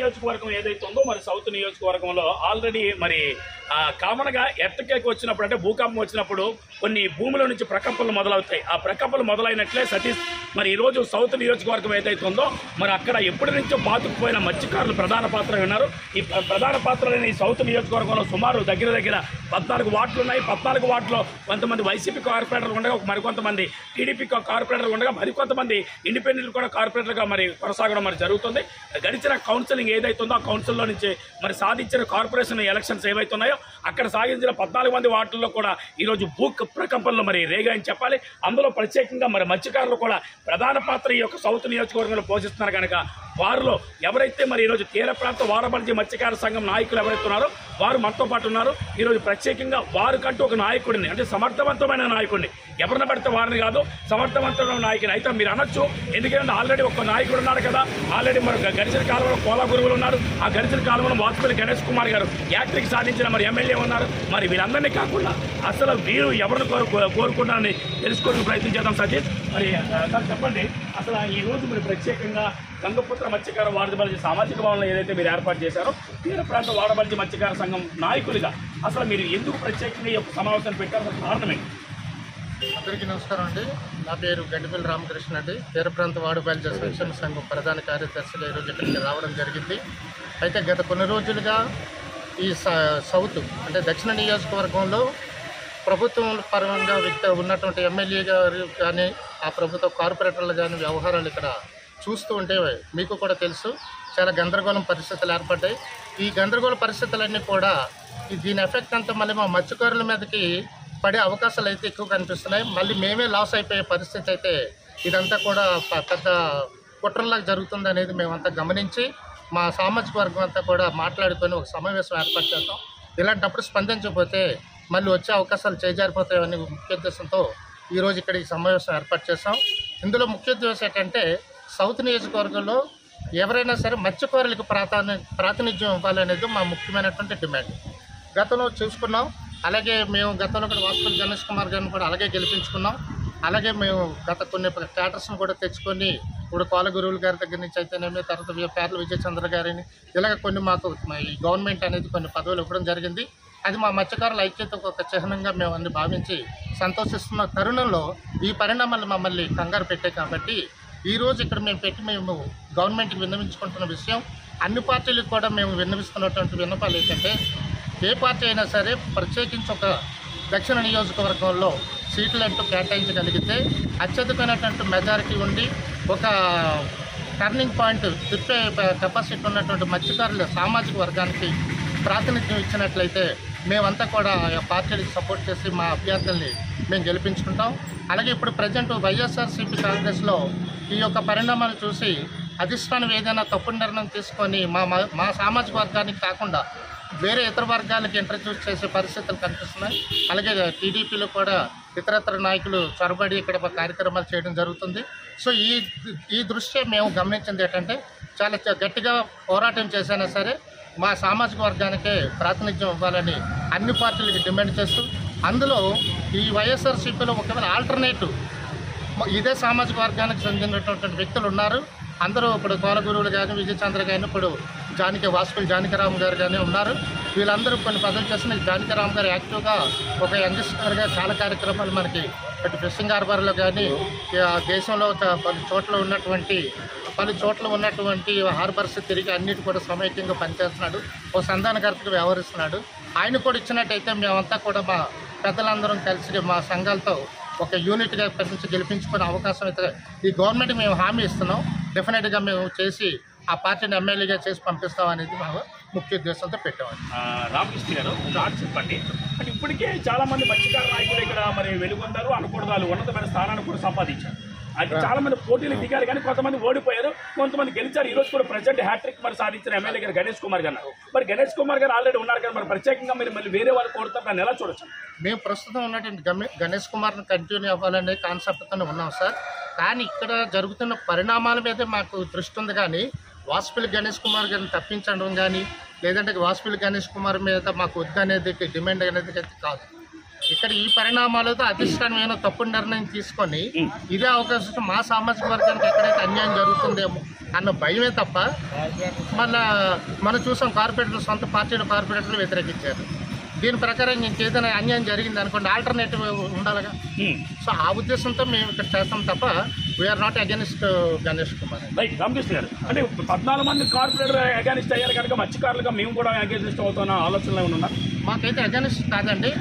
నియోజకవర్గం ఏదైతే ఉందో మరి సౌత్ నియోజకవర్గంలో ఆల్రెడీ మరి కామన్గా ఎర్త్క్వేక్ వచ్చినప్పుడు అంటే భూకంపం వచ్చినప్పుడు కొన్ని భూముల నుంచి ప్రకంపనలు మొదలవుతాయి. ఆ ప్రకంపనలు మొదలైనట్లే సతీష్ మరి ఈరోజు సౌత్ నియోజకవర్గం ఏదైతే ఉందో మరి అక్కడ ఎప్పటి నుంచో పాతుకుపోయిన మత్స్యకారులు ప్రధాన పాత్ర ఉన్నారు. ఈ ప్రధాన పాత్రలని సౌత్ నియోజకవర్గంలో సుమారు దగ్గర 14 వార్డులు ఉన్నాయి. 14 వార్డులో కొంతమంది వైసీపీ కార్పొరేటర్లు ఉండగా మరికొంతమంది టీడీపీ కార్పొరేటర్లు ఉండగా మరికొంతమంది ఇండిపెండెంట్ కూడా కార్పొరేటర్గా మరి కొనసాగడం మరి జరుగుతుంది. గడిచిన కౌన్సిలింగ్ ఏదైతే ఉందో ఆ కౌన్సిల్లో నుంచి మరి సాధించిన కార్పొరేషన్ ఎలక్షన్స్ ఏవైతే ఉన్నాయో అక్కడ సాగించిన 14 మంది వార్డుల్లో కూడా ఈరోజు భూ ప్రకంపనలు మరి రేగాయని చెప్పాలి. అందులో ప్రత్యేకంగా మరి మత్స్యకారులు కూడా ప్రధాన పాత్ర ఈ యొక్క సౌత్ నియోజకవర్గంలో పోషిస్తున్నారు కనుక వారిలో ఎవరైతే మరి ఈరోజు తీర ప్రాంత వాడబడిజీ మత్స్యకార సంఘం నాయకులు ఎవరైతే ఉన్నారో వారు మనతో పాటు ఉన్నారు. ఈరోజు ప్రత్యేకంగా వారికంటూ ఒక నాయకుడిని అంటే సమర్థవంతమైన నాయకుడిని ఎవరిని పడితే వారిని కాదు సమర్థవంతమైన నాయకుని అయితే మీరు అనొచ్చు. ఎందుకంటే ఆల్రెడీ ఒక నాయకుడు ఉన్నాడు కదా, ఆల్రెడీ మరి గడిచిన కాలంలో కోలా గురువులు ఉన్నారు. ఆ గడిచిన కాలంలో వాజ్పేయి గణేష్ కుమార్ గారు యాక్ట్రిక్ సాధించిన మరి ఎమ్మెల్యే ఉన్నారు. మరి వీరందరినీ కాకుండా అసలు వీరు ఎవరిని కోరుకుంటారని తెలుసుకోవడానికి ప్రయత్నం చేద్దాం. సతీష్ మరి చెప్పండి, అసలు ఈ రోజు మీరు ప్రత్యేకంగా గంగపుత్ర మత్స్యకార వాడబడిజీ సామాజిక భవనంలో ఏదైతే మీరు ఏర్పాటు చేశారో తీర ప్రాంత వాడబడిజీ మత్స్యకార సంఘం నాయకులుగా అసలు మీరు ఎందుకు ప్రత్యేకంగా ఈ యొక్క సమావేశాన్ని పెట్టారు, కారణం ఏంటి? అందరికీ నమస్కారం అండి. నా పేరు గండిపల్లి రామకృష్ణ అండి. తీర ప్రాంత వాడబడిజీ సంక్షేమ సంఘం ప్రధాన కార్యదర్శిగా ఈరోజు ఇక్కడికి రావడం జరిగింది. అయితే గత కొన్ని రోజులుగా ఈ సౌత్ అంటే దక్షిణ నియోజకవర్గంలో ప్రభుత్వం పరంగా ఉన్నటువంటి ఎమ్మెల్యే గారు కానీ ఆ ప్రభుత్వ కార్పొరేటర్లు కానీ వ్యవహారాలు ఇక్కడ చూస్తూ ఉంటే మీకు కూడా తెలుసు చాలా గందరగోళం పరిస్థితులు ఏర్పడ్డాయి. ఈ గందరగోళ పరిస్థితులన్నీ కూడా దీని ఎఫెక్ట్ అంతా మళ్ళీ మా మత్స్యకారుల మీదకి పడే అవకాశాలు అయితే ఎక్కువ కనిపిస్తున్నాయి. మళ్ళీ మేమే లాస్ అయిపోయే పరిస్థితి అయితే ఇదంతా కూడా పెద్ద కుట్రలాగా జరుగుతుంది అనేది మేమంతా గమనించి మా సామాజిక వర్గం అంతా కూడా మాట్లాడుకొని ఒక సమావేశం ఏర్పాటు చేస్తాం. ఇలాంటప్పుడు స్పందించకపోతే మళ్ళీ వచ్చే అవకాశాలు చేజారిపోతాయని ముఖ్య ఉద్దేశంతో ఈరోజు ఇక్కడ ఈ సమావేశం ఏర్పాటు చేస్తాం. ఇందులో ముఖ్య ఉద్దేశం ఏంటంటే సౌత్ నియోజకవర్గంలో ఎవరైనా సరే మత్స్యకారులకు ప్రాతినిధ్యం ఇవ్వాలనేది మా ముఖ్యమైనటువంటి డిమాండ్. గతంలో చూసుకున్నాం. అలాగే మేము గతంలో కూడా వాజ్పేయి గణేష్ కుమార్ గారిని కూడా అలాగే గెలిపించుకున్నాం. అలాగే మేము గత కొన్ని క్యాటర్స్ని కూడా తెచ్చుకొని ఇప్పుడు కోల గురువుల గారి దగ్గర నుంచి అయితేనేమి తర్వాత పేర్ల విజయచంద్ర గారిని ఇలాగ కొన్ని మాకు ఈ గవర్నమెంట్ అనేది కొన్ని పదవులు ఇవ్వడం జరిగింది. అది మా మత్స్యకారుల ఐక్యతకు ఒక చిహ్నంగా మేము అన్ని భావించి సంతోషిస్తున్న తరుణంలో ఈ పరిణామాలు మమ్మల్ని కంగారు పెట్టాయి. కాబట్టి ఈరోజు ఇక్కడ మేము గవర్నమెంట్కి విన్నవించుకుంటున్న విషయం అన్ని పార్టీలకు కూడా మేము విన్నవిస్తున్నటువంటి విన్నపాలు ఏంటంటే ఏ పార్టీ అయినా సరే ప్రత్యేకించి ఒక దక్షిణ నియోజకవర్గంలో సీట్లంటూ కేటాయించగలిగితే అత్యధికమైనటువంటి మెజారిటీ ఉండి ఒక టర్నింగ్ పాయింట్ తిప్పే కెపాసిటీ ఉన్నటువంటి మత్స్యకారుల సామాజిక వర్గానికి ప్రాతినిధ్యం ఇచ్చినట్లయితే మేమంతా కూడా పార్టీలకు సపోర్ట్ చేసి మా అభ్యర్థుల్ని మేము గెలిపించుకుంటాం. అలాగే ఇప్పుడు ప్రజెంట్ వైఎస్ఆర్సీపీ కాంగ్రెస్లో ఈ యొక్క పరిణామాలు చూసి అధిష్టానం ఏదైనా తప్పుడు నిర్ణయం తీసుకొని మా సామాజిక వర్గానికి కాకుండా వేరే ఇతర వర్గాలకు ఇంట్రడ్యూస్ చేసే పరిస్థితులు కనిపిస్తున్నాయి. అలాగే టీడీపీలో కూడా ఇతరత్ర నాయకులు చొరబడి ఇక్కడ కార్యక్రమాలు చేయడం జరుగుతుంది. సో ఈ దృష్ట్యా మేము గమనించింది ఏంటంటే చాలా గట్టిగా పోరాటం చేసినా సరే మా సామాజిక వర్గానికే ప్రాతినిధ్యం ఇవ్వాలని అన్ని పార్టీలకు డిమాండ్ చేస్తూ అందులో ఈ వైఎస్ఆర్సీపీలో ఒకవేళ ఆల్టర్నేటివ్ ఇదే సామాజిక వర్గానికి చెందినటువంటి వ్యక్తులు ఉన్నారు. అందరూ ఇప్పుడు కోల గురువులు కానీ విజయచంద్ర కానీ ఇప్పుడు వాజ్పేయి జానకిరామ్ గారు కానీ ఉన్నారు. వీళ్ళందరూ కొన్ని పదవులు చేసిన జానకిరామ్ గారు యాక్టివ్గా ఒక యంగ్స్టర్గా చాలా కార్యక్రమాలు మనకి అటు ఫిషింగ్ హార్బర్లో కానీ దేశంలో పలు చోట్ల ఉన్నటువంటి హార్బర్స్ తిరిగి అన్నిటి కూడా సమైక్యంగా పనిచేస్తున్నాడు. ఓ సంధానకర్తగా వ్యవహరిస్తున్నాడు. ఆయన కూడా ఇచ్చినట్టయితే మేమంతా కూడా మా పెద్దలందరం కలిసి మా సంఘాలతో ఒక యూనిట్గా పెంచి గెలిపించుకునే అవకాశం అయితే ఈ గవర్నమెంట్కి మేము హామీ ఇస్తున్నాం. డెఫినెట్గా మేము చేసి ఆ పార్టీని ఎమ్మెల్యేగా చేసి పంపిస్తాం అనేది మా ముఖ్య ఉద్దేశంతో పెట్టామండి. రామకృష్ణ గారు చెప్పండి, అంటే ఇప్పటికే చాలా మంది మత్స్యకార నాయకులు ఇక్కడ మరి వెలుగొందారు, అనుకూడదాలు ఉన్నతమైన స్థానాన్ని కూడా సంపాదించారు. అది చాలా మంది పోటీలు దిగారు కానీ కొంతమంది ఓడిపోయారు, కొంతమంది గెలిచారు. ఈరోజు కూడా ప్రజెంట్ హ్యాట్రిక్ మరి సాధించిన ఎమ్మెల్యే గారు గణేష్ కుమార్ గారు. మరి గణేష్ కుమార్ గారు ఆల్రెడీ ఉన్నారు కదా, మరి ప్రత్యేకంగా మీరు మళ్ళీ వేరే వాళ్ళు కోరుతారు, దాన్ని ఎలా చూడొచ్చు? మేము ప్రస్తుతం ఉన్నటువంటి గణేష్ కుమార్ని కంటిన్యూ అవ్వాలనే కాన్సెప్ట్తోనే ఉన్నాం సార్. కానీ ఇక్కడ జరుగుతున్న పరిణామాల మీదే మాకు దృష్టి ఉంది. కానీ వాజ్పేయి గణేష్ కుమార్ గారిని తప్పించడం కానీ లేదంటే వాజ్పేయి గణేష్ కుమార్ మీద మాకు వద్దు అనేది డిమాండ్ అనేది కాదు. ఇక్కడ ఈ పరిణామాలతో అధిష్టానం ఏమైనా తప్పుడు నిర్ణయం తీసుకొని ఇదే అవకాశం మా సామాజిక వర్గానికి ఎక్కడైతే అన్యాయం జరుగుతుందేమో అన్న భయమే తప్ప మళ్ళా మనం చూసాం కార్పొరేటర్లు సొంత పార్టీల కార్పొరేటర్లు వ్యతిరేకించారు. దీని ప్రకారం ఇంకేదైనా అన్యాయం జరిగింది అనుకోండి ఆల్టర్నేటివ్ ఉండాలిగా. సో ఆ ఉద్దేశంతో మేము ఇక్కడ చేస్తాం తప్ప we are not against Ganesh Kumar. Right Ramakrishna garu, అంటే 14 మంది కార్పొరేటర్ అగెనిస్ట్ అయ్యారు కనుక మత్స్యకారులుగా మేము కూడా అగెనిస్ట్ అవుతున్న ఆలోచనలో ఏమైనా మాకైతే అగెనిస్ట్ కాదండి.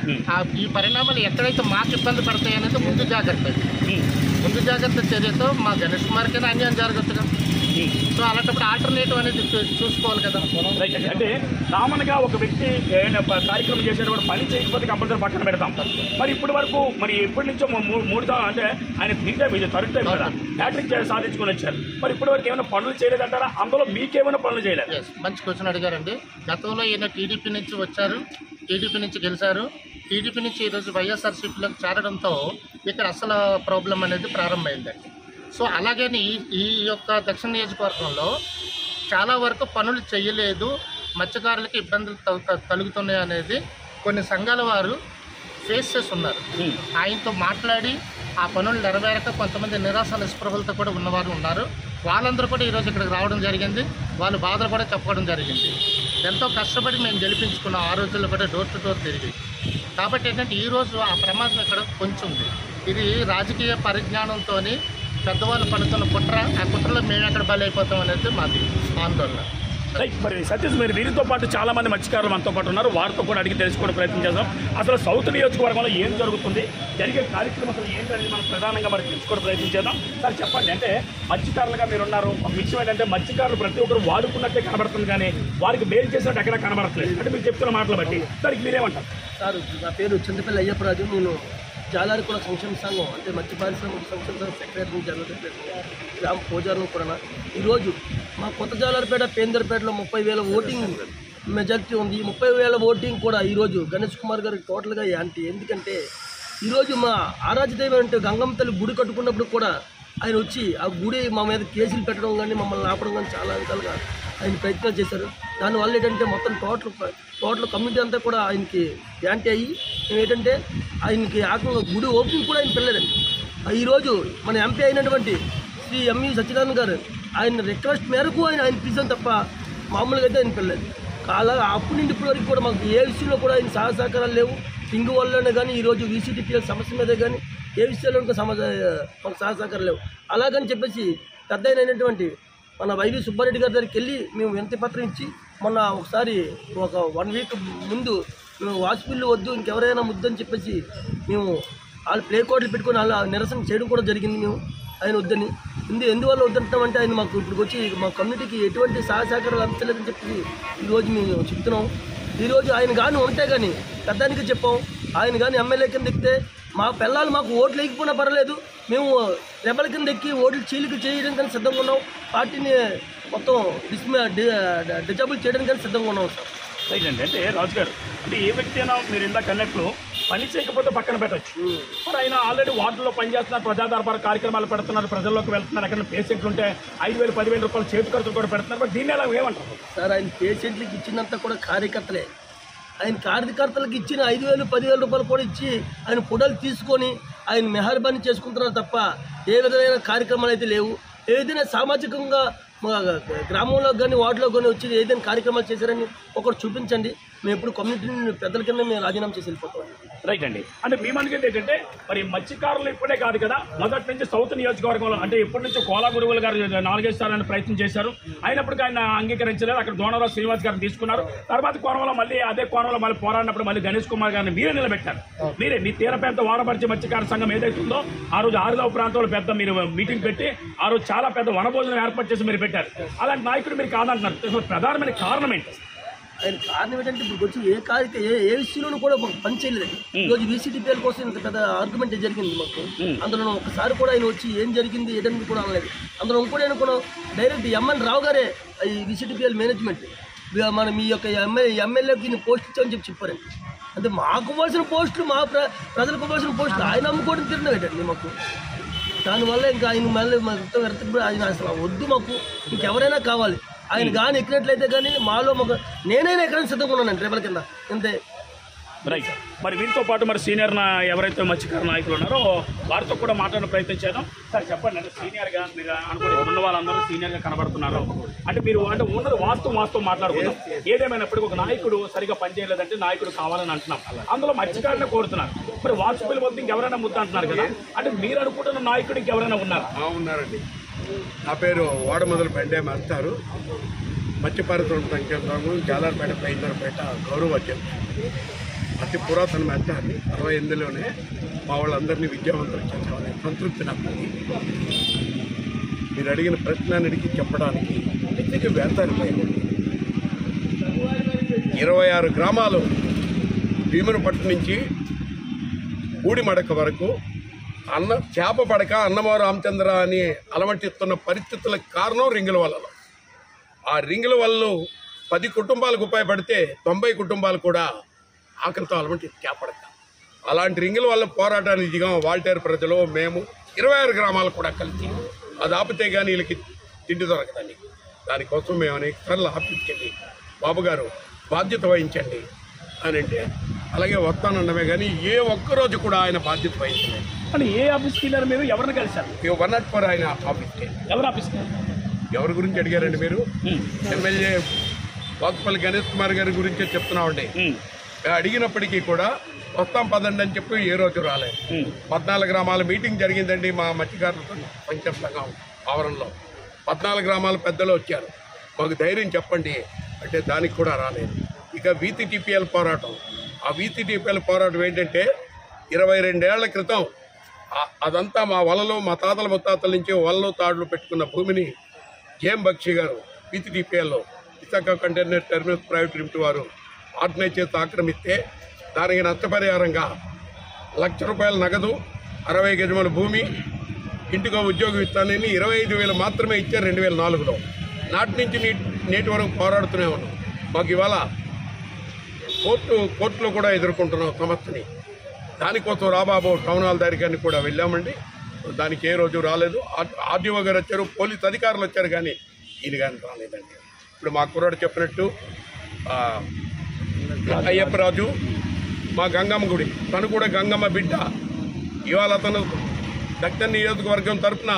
ఈ పరిణామాలు ఎక్కడైతే మాకు ఇబ్బంది పడతాయి అనేది ముందు జాగ్రత్త చర్యతో మా గణేష్ కుమార్కైనా అన్యాయం జరగచ్చుగా. సో అలాంటప్పుడు ఆల్టర్నేటివ్ అనేది చూసుకోవాలి కదా. అంటే కామన్గా ఒక వ్యక్తి కార్యక్రమం చేసేటప్పుడు పని చేయకపోతే కంపల్సరీ పక్కన పెడతాం. మరి ఇప్పటి వరకు మరి ఎప్పటి నుంచో 3 అంటే ఆయన థర్డ్ టైం కదా హ్యాట్రిక్ సాధించుకొని వచ్చారు. మరి ఇప్పటి వరకు ఏమైనా పనులు చేయలేదంటారా? అందులో మీకేమైనా పనులు చేయలేదు? మంచి క్వశ్చన్ అడిగారండి. గతంలో ఈయన టీడీపీ నుంచి వచ్చారు, టీడీపీ నుంచి గెలిచారు. టీడీపీ నుంచి ఈరోజు వైఎస్ఆర్సీపీలోకి చేరడంతో ఇక్కడ అసలు ప్రాబ్లం అనేది ప్రారంభమైందండి. సో అలాగని ఈ యొక్క దక్షిణ నియోజకవర్గంలో చాలా వరకు పనులు చేయలేదు, మత్స్యకారులకి ఇబ్బందులు కలుగుతున్నాయి అనేది కొన్ని సంఘాల వారు ఫేస్ చేస్తున్నారు. ఆయనతో మాట్లాడి ఆ పనులు నెరవేరక కొంతమంది నిరాశ నిస్పృహలతో కూడా ఉన్నవారు ఉన్నారు. వాళ్ళందరూ కూడా ఈరోజు ఇక్కడికి రావడం జరిగింది. వాళ్ళ బాధలు కూడా చెప్పుకోవడం జరిగింది. ఎంతో కష్టపడి మేము గెలిపించుకున్నాం. ఆ రోజుల్లో కూడా డోర్ టు డోర్ తిరిగి. కాబట్టి ఏంటంటే ఈరోజు ఆ ప్రమాదం ఇక్కడ కొంచెం ఉంది. ఇది రాజకీయ పరిజ్ఞానంతో పెద్దవాళ్ళు పడుతున్న కుట్ర. ఆ కుట్రలో మేము ఎక్కడ బలి అయిపోతాం అనేది మాది ఆందోళన. రైట్. మరి సతీష్, మీరు వీరితో పాటు చాలా మంది మత్స్యకారులు మనతో పాటు ఉన్నారు. వారితో కూడా అడిగి తెలుసుకోవడం ప్రయత్నం చేద్దాం. అసలు సౌత్ నియోజకవర్గంలో ఏం జరుగుతుంది, జరిగే కార్యక్రమం అసలు ఏంటనేది మనం ప్రధానంగా మరి తెలుసుకోవడం ప్రయత్నం చేద్దాం. సార్ చెప్పండి, అంటే మత్స్యకారులుగా మీరున్నారు. విషయం ఏంటంటే మత్స్యకారులు ప్రతి ఒక్కరు వాడుకున్నట్టే కనబడుతుంది కానీ వారికి మేలు చేసినట్టు ఎక్కడ కనబడట్లేదు. అంటే మీరు చెప్తున్న మాటలు బట్టి దానికి మీరేమంటారు? సార్, నా పేరు చింతపల్లి అయ్యప్పరాజు. నేను జాలారికుల సంక్షేమ సంఘం అంటే మత్స్య పారిశ్రామిక సంక్షేమ సంఘం సెక్రటరీ జనరల్ సెక్రటరీ గ్రామ పూజారులు కూడా. ఈరోజు మా కొత్త జాలారిపేట పేందర్పేటలో 30,000 ఓటింగ్ మెజార్టీ ఉంది. 30,000 ఓటింగ్ కూడా ఈరోజు గణేష్ కుమార్ గారికి టోటల్గా యాంటీ. ఎందుకంటే ఈరోజు మా ఆరాధ్యదైవం అంటే గంగమ్మ తల్లి గుడి కట్టుకున్నప్పుడు కూడా ఆయన వచ్చి ఆ గుడి మా మీద కేసులు పెట్టడం కానీ మమ్మల్ని ఆపడం కానీ చాలా విధాలుగా ఆయన ప్రయత్నాలు చేశారు. దానివల్ల ఏంటంటే మొత్తం టోటల్ కమ్యూనిటీ అంతా కూడా ఆయనకి యాంటీ అయ్యి మేము ఏంటంటే ఆయనకి ఆత్మ గుడి ఓపెనింగ్ కూడా ఆయన పిల్లలండి. ఈరోజు మన ఎంపీ అయినటువంటి శ్రీ ఎంఈ సత్యనారాయణ గారు ఆయన రిక్వెస్ట్ మేరకు ఆయన పిలిచాం తప్ప మామూలుగా అయితే ఆయన పిల్లలు. అలాగా అప్పటి నుండి ఇప్పటి వరకు కూడా మాకు ఏ విషయంలో కూడా ఆయన సహకారాలు లేవు. పింగు వల్లనే కానీ ఈరోజు వీసీటీపీఎల్ సమస్య మీద కానీ ఏ విషయాల్లో మాకు సహకారాలు లేవు. అలాగని చెప్పేసి పెద్ద అయినటువంటి మన వైవి సుబ్బారెడ్డి గారి దగ్గరికి వెళ్ళి మేము వినతి పత్రం ఇచ్చి మొన్న ఒకసారి ఒక 1 వీక్ ముందు మేము వాచ్పిల్లు వద్దు ఇంకెవరైనా ముద్దని చెప్పేసి మేము వాళ్ళు ప్లే కోడ్లు పెట్టుకొని అలా నిరసన చేయడం కూడా జరిగింది. మేము ఆయన వద్దని ఎందువల్ల వద్దంటామంటే ఆయన మాకు ఇప్పుడు వచ్చి మా కమ్యూనిటీకి ఎటువంటి సహకారాలు అందించలేదని చెప్పి ఈరోజు మేము చెప్తున్నాం. ఈరోజు ఆయన కానీ ఉంటే కానీ పెద్దానికి చెప్పాం. ఆయన కానీ ఎమ్మెల్యే కింద ఎక్కితే మా పిల్లలు మాకు ఓట్లు వేయకపోయినా పర్వాలేదు, మేము రెబల్ కింద ఎక్కి ఓట్లు చీలిక చేయడం కానీ సిద్ధంగా ఉన్నాం. పార్టీని మొత్తం డిజబుల్ చేయడానికి కానీ సిద్ధంగా ఉన్నాం సార్. రైట్ అండి. అంటే రాజు గారు, అంటే ఏ వ్యక్తి అయినా మీరు ఇందాక అన్నట్లు పని చేయకపోతే పక్కన పెట్టచ్చు. మరి ఆయన ఆల్రెడీ వార్డులో పనిచేస్తున్నారు, ప్రజా దర్బార్ కార్యక్రమాలు పెడుతున్నారు, ప్రజల్లోకి వెళ్తున్నారు. ఎక్కడ పేషెంట్లు ఉంటే 5,000, 10,000 రూపాయలు చేతి ఖర్చులు కూడా పెడుతున్నారు. మరి దీన్ని ఎలా ఏమంటారు సార్? ఆయన పేషెంట్లకు ఇచ్చినంత కూడా కార్యకర్తలే. ఆయన కార్యకర్తలకు ఇచ్చిన 5,000, 10,000 రూపాయలు కూడా ఇచ్చి ఆయన ఫోటోలు తీసుకొని ఆయన మెహర్బానీ చేసుకుంటున్నారు తప్ప ఏ విధమైన కార్యక్రమాలు అయితే లేవు. ఏదైనా సామాజికంగా గ్రామంలో కానీ వార్డులో కానీ వచ్చి ఏదైనా కార్యక్రమాలు చేశారని ఒకటి చూపించండి. మేము ఎప్పుడు కమ్యూనిటీని పెద్దల కింద మేము రాజీనామా చేసి వెళ్ళిపోతాం. రైట్ అండి. అంటే మీ మనకి ఏంటంటే మరి మత్స్యకారులు ఇప్పుడే కాదు కదా, మొదటి నుంచి సౌత్ నియోజకవర్గంలో అంటే ఇప్పటి నుంచి కోలా గురువులు గారు 4-5 సార్లు ప్రయత్నం చేశారు. అయినప్పటికీ ఆయన అంగీకరించలేదు. అక్కడ దోనరావు శ్రీనివాస్ గారిని తీసుకున్నారు. తర్వాత కోణంలో మళ్ళీ అదే కోణంలో మళ్ళీ పోరాడినప్పుడు మళ్ళీ గణేష్ కుమార్ గారిని మీరే నిలబెట్టారు. మీరే మీ తీరపేంత వాడపరిచే మత్స్యకార సంఘం ఏదైతే ఉందో ఆ రోజు ఆరుదవ ప్రాంతంలో పెద్ద మీరు మీటింగ్ పెట్టి ఆ రోజు చాలా పెద్ద వనభోజనం ఏర్పాటు చేసి మీరు పెట్టారు. అలాంటి నాయకుడు మీరు కాదంటున్నారు. ప్రధానమైన కారణం ఏంటి? ఆయన కారణం ఏంటంటే ఇప్పుడు వచ్చి ఏ విషయంలోనూ కూడా మాకు పని చేయలేదు. ఈరోజు వీసీటీపీఎల్ కోసం ఇంత పెద్ద ఆర్గ్యుమెంట్ జరిగింది మాకు. అందులో ఒక్కసారి కూడా ఆయన వచ్చి ఏం జరిగింది ఏదైనా కూడా అనలేదు. అందులో ఇంకోటి అనుకున్నాం డైరెక్ట్ ఎంఎన్ రావు గారే ఈ వీసీటీపీఎల్ మేనేజ్మెంట్ మనం మీ యొక్క ఎమ్మెల్యేకి పోస్ట్ ఇచ్చామని చెప్పారండి. అంటే మాకు ఇవ్వాల్సిన పోస్టులు మా ప్రజలకు ఇవ్వాల్సిన పోస్టులు ఆయన అమ్ముకోవడం తిరిగినట్టండి మాకు. దానివల్ల ఇంకా ఆయన మళ్ళీ మొత్తం ఆయన అసలు వద్దు, మాకు ఇంకెవరైనా కావాలి. ఆయన కానీ ఎక్కినట్లయితే కానీ మాలో నేనైనా ఎక్కడైనా సిద్ధంగా ఉన్నాను రెబల్ కింద. అంతే రైట్. మరి వీరితో పాటు మరి సీనియర్ ఎవరైతే మత్స్యకార నాయకులు ఉన్నారో వారితో కూడా మాట్లాడే ప్రయత్నం చేద్దాం. సార్ చెప్పండి, అంటే సీనియర్గా మీరు అనుకుని ఉన్న వాళ్ళందరూ సీనియర్గా కనబడుతున్నారు, అంటే మీరు అంటే ఉన్నది వాస్తవం మాట్లాడుకుంటాం. ఏదేమైనప్పటికీ ఒక నాయకుడు సరిగా పనిచేయలేదంటే నాయకుడు కావాలని అంటున్నాం, అందులో మత్స్యకారుని కోరుతున్నారు. మరి వాసుపల్లి వద్ద ఇంకెవరైనా ముద్ద అంటున్నారు కదా, అంటే మీరు అనుకుంటున్న నాయకుడు ఇంకెవరైనా ఉన్నారా? ఉన్నారండి. నా పేరు వాడమొదలు బండే మాస్టారు, మత్స్య పరిశ్రమ సంక్షేమ జాలార్పేట పైందరపేట గౌరవ అధ్యక్షుడు. అతి పురాతన మెత్తాన్ని 68లోనే మా వాళ్ళందరినీ విద్యావంతులు చేసేవాళ్ళని సంతృప్తి నాకు. మీరు అడిగిన ప్రశ్నకి చెప్పడానికి నిత్యకి వేస్తారిపోయింది. 26 గ్రామాలు భీమునిపట్టు నుంచి ఊడిమడక వరకు చేప పడక అన్నమో రామచంద్ర అని అలమటిస్తున్న పరిస్థితులకు కారణం రింగుల వలలో. ఆ రింగుల వల్ల 10 కుటుంబాలకు ఉపయోగపడితే 90 కుటుంబాలు కూడా ఆకలితో అలమటి చేపడక. అలాంటి రింగుల వల్ల పోరాటానికి దిగాం వాల్టేరు ప్రజలు, మేము 26 గ్రామాలు కూడా కలిసి. అది ఆపితే కానీ వీళ్ళకి తిండి దొరకదండి. దానికోసం మేము అనేక సార్లు ఆపించండి, బాబు గారు బాధ్యత వహించండి అని అంటే అలాగే వస్తానన్నమే కానీ ఏ ఒక్కరోజు కూడా ఆయన బాధ్యత వహించలేదు. అంటే ఏ ఆఫీస్కి వెళ్ళారు మీరు? ఎవరిని కలిశారు? 104 ఆయన ఆఫీస్కి. ఎవరు ఆఫీస్కి? ఎవరి గురించి అడిగారండి మీరు? ఎమ్మెల్యే వాసుపల్లి గణేష్ కుమార్ గారి గురించే చెప్తున్నామండి. అడిగినప్పటికీ కూడా వస్తాం పదండి అని చెప్పి ఏ రోజు రాలేదు. 14 గ్రామాల మీటింగ్ జరిగిందండి మా మత్స్యకారులతో సంక్షేమ సంఘం ఆవరణలో. 14 గ్రామాల పెద్దలు వచ్చారు, మాకు ధైర్యం చెప్పండి అంటే దానికి కూడా రాలేదు. ఇక VCTPL పోరాటం. ఆ VCTPL పోరాటం ఏంటంటే 22 ఏళ్ల క్రితం అదంతా మా వలలో మా తాతల ముత్తాతల నుంచి వలలో తాడులు పెట్టుకున్న భూమిని జేఎం బక్షి గారు VCTPLలో Visakha container terminals private limited వారు ఆర్గనైజ్ చేసి ఆక్రమిస్తే దానికి నష్టపరిహారంగా ₹1,00,000 నగదు, 60 గజముల భూమి, ఇంటికో ఉద్యోగం ఇస్తానని 25,000 మాత్రమే ఇచ్చారు 2004లో. నాటి నుంచి నేటి వరకు పోరాడుతూనే ఉన్నాం. మాకు ఇవాళ కోర్టులో కూడా ఎదుర్కొంటున్నాం సమస్యని. దానికోసం రాబాబు టౌన్ హాల్ దగ్గరికి కూడా వెళ్ళామండి. దానికి ఏ రోజు రాలేదు. ఆర్డీఓ గారు వచ్చారు, పోలీస్ అధికారులు వచ్చారు, కానీ ఈయన కానీ రాలేదండి. ఇప్పుడు మా కుర్రాడు చెప్పినట్టు అయ్యప్పరాజు మా గంగమ్మ గుడి, తను కూడా గంగమ్మ బిడ్డ. ఇవాళ అతను దక్షిణ నియోజకవర్గం తరఫున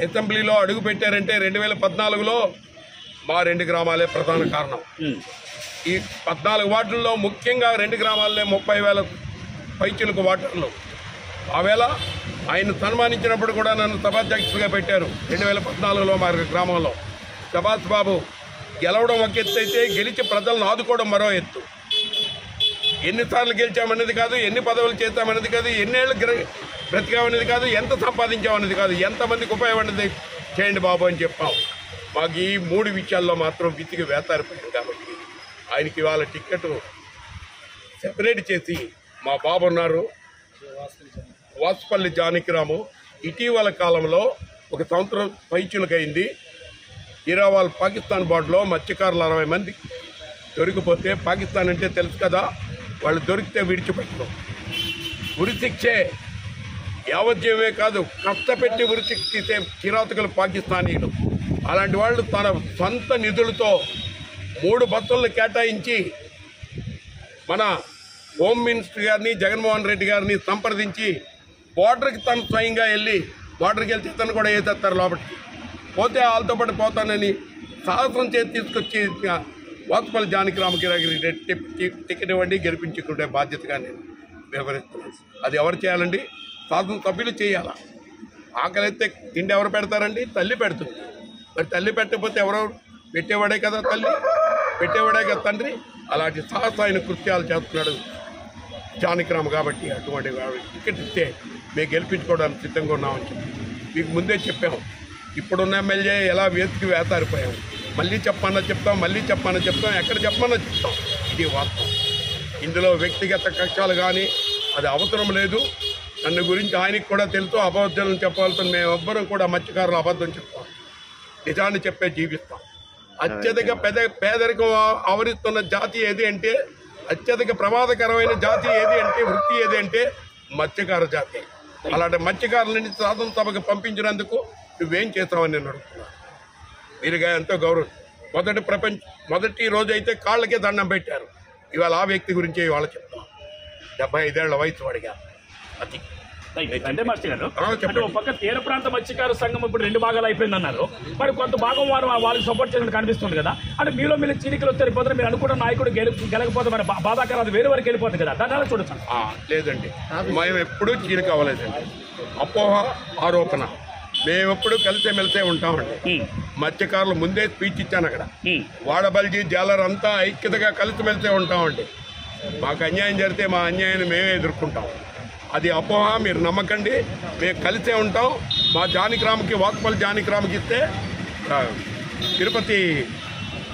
అసెంబ్లీలో అడుగు పెట్టారంటే 2014లో మా 2 గ్రామాలే ప్రధాన కారణం. ఈ 14 వార్డుల్లో ముఖ్యంగా 2 గ్రామాలనే 30,000 పైచిలకు వాటర్లు. ఆవేళ ఆయన సన్మానించినప్పుడు కూడా నన్ను సభాధ్యక్షుడిగా పెట్టారు 2014లో మా గ్రామంలో. సభాష్ బాబు గెలవడం ఒక ఎత్తు అయితే గెలిచి ప్రజలను ఆదుకోవడం మరో ఎత్తు. ఎన్నిసార్లు గెలిచామనేది కాదు, ఎన్ని పదవులు చేస్తామనేది కాదు, ఎన్నేళ్ళు బ్రతికామనేది కాదు, ఎంత సంపాదించామనేది కాదు, ఎంతమందికి ఉపయోగపడేది చేయండి బాబు అని చెప్పాం. మాకు ఈ 3 విషయాల్లో మాత్రం వితికి వేతారిపోయింది. కాబట్టి ఆయనకి ఇవాళ టిక్కెట్ సెపరేట్ చేసి మా బాబు ఉన్నారు వాసుపల్లి జానకిరాము. ఇటీవల కాలంలో 1 సంవత్సరం పైచులకైంది. ఇరావాల్ పాకిస్తాన్ బోర్డులో మత్స్యకారులు 60 మంది దొరికిపోతే, పాకిస్తాన్ అంటే తెలుసు కదా, వాళ్ళు దొరికితే విడిచిపెట్టడం. ఉరిశిక్షే యావజ్జీవమే కాదు, కష్టపెట్టి ఉరిశిక్ష తీసే కిరాతకులు పాకిస్తానీలు. అలాంటి వాళ్ళు తన సొంత నిధులతో 3 బస్సులను కేటాయించి మన హోమ్ మినిస్టర్ గారిని జగన్మోహన్ రెడ్డి గారిని సంప్రదించి బోర్డర్కి తను స్వయంగా వెళ్ళి బోర్డర్కి వెళ్తే తను కూడా వేసేస్తారు లోపలికి. పోతే వాళ్ళతో పాటు పోతానని సాహసం చేసి తీసుకొచ్చి వాసుపల్లి జానకిరామకి టికెట్ ఇవ్వండి, గెలిపించుకుంటే బాధ్యతగా నేను వివరిస్తున్నాను. అది ఎవరు చేయాలండి? శాసనసభ్యులు చేయాలా. ఆకలిస్తే తిండి ఎవరు పెడతారండి? తల్లి పెడుతుంది. మరి తల్లి పెట్టకపోతే ఎవరో పెట్టేవాడే కదా తల్లి, పెట్టేవాడే కదా తండ్రి. అలాంటి సాహసమైన కృత్యాలు చేస్తున్నాడు జానకిరామ్. కాబట్టి అటువంటి టికెట్ ఇస్తే మేము గెలిపించుకోవడానికి సిద్ధంగా ఉన్నామని చెప్పి మీకు ముందే చెప్పాము. ఇప్పుడున్న ఎమ్మెల్యే ఎలా వేతారిపోయాము. మళ్ళీ చెప్పమన్నా చెప్తాం, మళ్ళీ చెప్పమన్నా చెప్తాం, ఎక్కడ చెప్పమన్నా చెప్తాం. ఇది వాస్తవం. ఇందులో వ్యక్తిగత కక్షాలు కానీ అది అవసరం లేదు. నన్ను గురించి ఆయనకి కూడా తెలుసు. అబద్ధాలను చెప్పాల్సిన మేమెవ్వరం కూడా మత్స్యకారులు అబద్ధం చెప్తాం, నిజాన్ని చెప్పే జీవిస్తాం. అత్యధిక పేదరికం ఆవరిస్తున్న జాతి ఏది అంటే, అత్యధిక ప్రమాదకరమైన జాతి ఏది అంటే, వృత్తి ఏది అంటే మత్స్యకార జాతి. అలాంటి మత్స్యకారులని శాసనసభకు పంపించినందుకు నువ్వేం చేస్తావని నేను అడుగుతున్నాను. మీరుగా ఎంతో గౌరవం. మొదటి రోజు అయితే కాళ్ళకే దండం పెట్టారు. ఇవాళ ఆ వ్యక్తి గురించి ఇవాళ చెప్తాం. 75 ఏళ్ల వయసు వాడిగా అది. అంటే మాస్టర్ గారు చెప్పండి. అంటే ఒక పక్క తీర ప్రాంత మత్స్యకార సంఘం ఇప్పుడు 2 భాగాలు అయిపోయిందన్నారు. మరి కొంత భాగం వారు వాళ్ళకి సపోర్ట్ చేసినట్టు కనిపిస్తుంది కదా. అంటే మీలో మీరు చీలికలు వచ్చారిపోతే మీరు అనుకున్న నాయకుడు గెలకపోతే మరి బాధాకరం, అది వేరే వరకు వెళ్ళిపోతుంది కదా. దాని అలా చూడొచ్చు. లేదండి, మేము ఎప్పుడూ చీలిక అవ్వలేదండి. అపోహ, ఆరోపణ మేము ఎప్పుడు కలిసే ఉంటామండి. మత్స్యకారులు ముందే స్పీచ్ ఇచ్చాను అక్కడ. వాడబల్జీ జాలర్ అంతా ఐక్యతగా కలిసిమెలిసే ఉంటామండి. మాకు అన్యాయం జరిగితే మా అన్యాయాన్ని మేమే ఎదుర్కొంటాం. అది అపోహ, మీరు నమ్మకండి. మేము కలిసే ఉంటాం. మా జానకిరామ్కి, వాక్పల్లి జానకిరామ్కి ఇస్తే Tirupati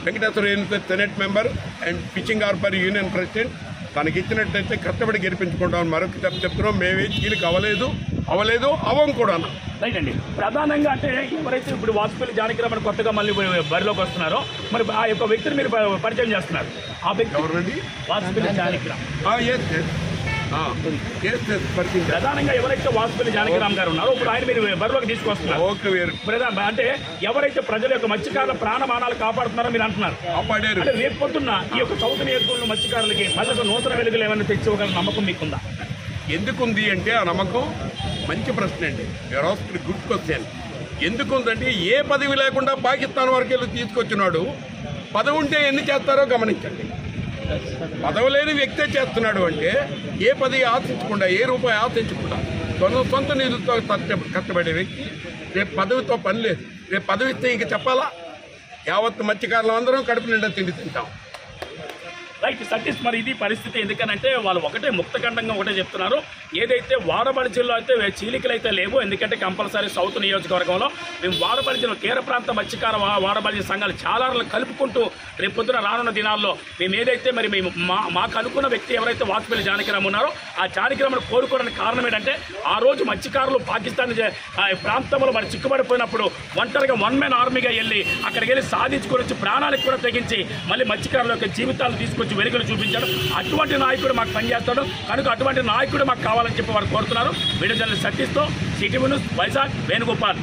Venkateswara university senate member and fishing harbour union president తనకి ఇచ్చినట్టయితే కష్టపడి గెలిపించుకుంటాం. మరొక చెప్తున్నాం, మేమే చీలిక అవ్వలేదు అవం కూడా. రైట్ అండి. ప్రధానంగా అంటే ఎవరైతే ఇప్పుడు వాజ్పేయి జానకిరామ్ కొత్తగా మళ్ళీ బరిలోకి వస్తున్నారో మరి ఆ యొక్క వ్యక్తిని మీరు పరిచయం చేస్తున్నారు. ఆ వ్యక్తి ఎవరండి? వాజ్పేయి జానకిరామ్. ప్రధానంగా ఎవరైతే వాజ్పేయి జానకిరామ్ గారు ఉన్నారో ఇప్పుడు ఆయన మీరు బరిలోకి తీసుకొస్తున్నారు. అంటే ఎవరైతే ప్రజల యొక్క మత్స్యకారుల ప్రాణమానాలు కాపాడుతున్నారో మీరు అంటున్నారు. అంటే రేపు పొద్దున్న ఈ యొక్క సౌత్ నియోజకవర్గంలో మత్స్యకారులకి ప్రజలకు నూతన వెలుగులు ఏమైనా తెచ్చివ్వగల నమ్మకం మీకుందా? ఎందుకుంది అంటే ఆ నమ్మకం మంచి ప్రశ్న అండి. Good question. ఎందుకుందంటే ఏ పదవి లేకుండా పాకిస్తాన్ వరకు వెళ్ళి తీసుకొచ్చినాడు. పదవి ఉంటే ఎన్ని చేస్తారో గమనించండి. పదవి లేని వ్యక్తే చేస్తున్నాడు అంటే ఏ పదవి ఆశించకుండా, ఏ రూపాయి ఆశించకుండా సొంత నిధులతో కష్టపడే వ్యక్తి. రేపు పదవితో పని లేదు. రేపు పదవి ఇస్తే ఇంక చెప్పాలా? యావత్ మత్స్యకారులు అందరం కడుపు నిండా తిండి తింటాం. రైట్ సతీష్, మరి ఇది పరిస్థితి. ఎందుకనంటే వాళ్ళు ఒకటే ముక్తఖండంగా ఒకటే చెప్తున్నారు. ఏదైతే వాడపల్లి జిల్లా అయితే చీలికలు అయితే లేవు. ఎందుకంటే కంపల్సరీ సౌత్ నియోజకవర్గంలో మేము వాడపల్లి జిల్లా తీర ప్రాంత మత్స్యకార వాడపల్లి సంఘాలు చాలా కలుపుకుంటూ రేపు పొద్దున రానున్న దినాల్లో మేము ఏదైతే మరి మేము మాకు అనుకున్న వ్యక్తి ఎవరైతే వాజ్పేయి జానకిరామ్ ఉన్నారో ఆ జానకిరామ్ను కోరుకోవడానికి కారణం ఏంటంటే ఆ రోజు మత్స్యకారులు పాకిస్తాన్ ప్రాంతంలో మరి చిక్కుబడిపోయినప్పుడు ఒంటరిగా వన్ మ్యాన్ ఆర్మీగా వెళ్ళి అక్కడికి వెళ్ళి సాధించుకొని వచ్చి ప్రాణాలకు కూడా తెగించి మళ్ళీ మత్స్యకారుల యొక్క జీవితాలు తీసుకొచ్చి వెలుగులు చూపించాడు. అటువంటి నాయకుడు మాకు పనిచేస్తాడు కనుక అటువంటి నాయకుడు మాకు కావాలని చెప్పి వారు కోరుతున్నారు. వీడియో జర్నలిస్ట్ సతీష్తో సిటీ న్యూస్ వైజాగ్ వేణుగోపాల్.